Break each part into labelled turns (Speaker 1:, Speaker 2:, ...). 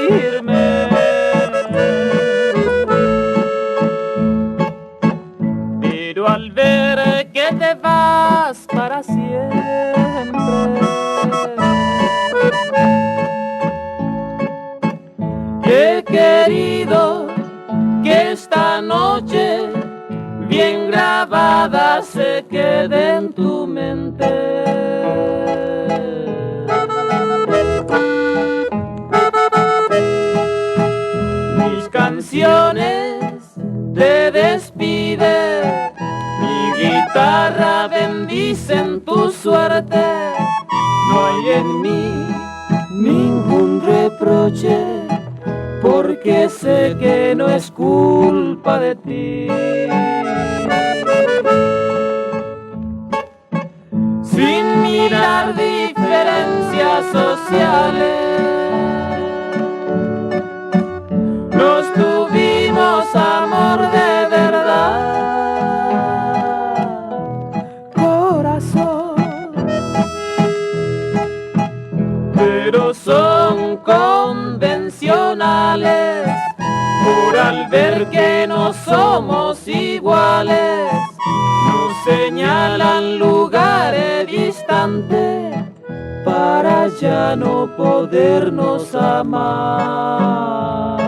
Speaker 1: irme. Pero al ver que te vas para siempre, he querido que esta noche bien grabada se quede en tu mente. Mis canciones te despiden, mi guitarra bendicen tu suerte. No hay en mí ningún reproche, porque sé que no es culpa de ti. Sin mirar diferencias sociales, nos tuvimos amor de verdad, corazón. Pero son convencionales, por al ver que no somos iguales, nos señalan lugares distantes para ya no podernos amar.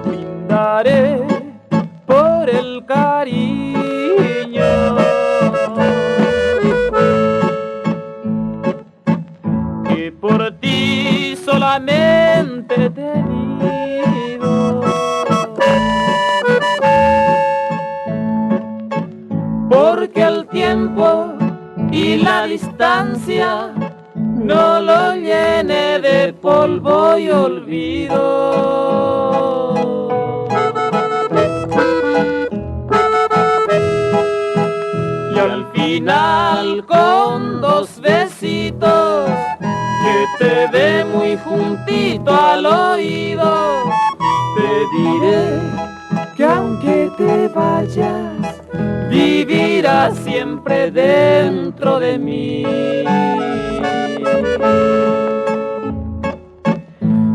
Speaker 1: Brindaré por el cariño que por ti solamente he tenido, porque el tiempo y la distancia no lo llene de polvo y olvido. Y al final con dos besitos que te dé muy juntito al oído, te diré que aunque te vayas, vivirás siempre dentro de mí.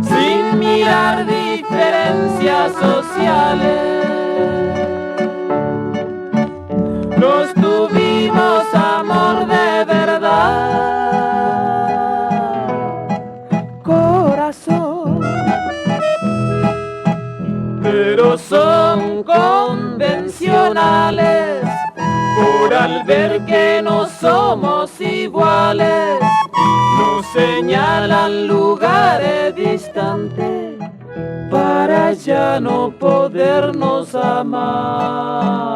Speaker 1: Sin mirar diferencias sociales, nos tuvimos amor de verdad, corazón. Pero son convencionales, por al ver que no somos iguales, nos señalan lugares distantes para ya no podernos amar.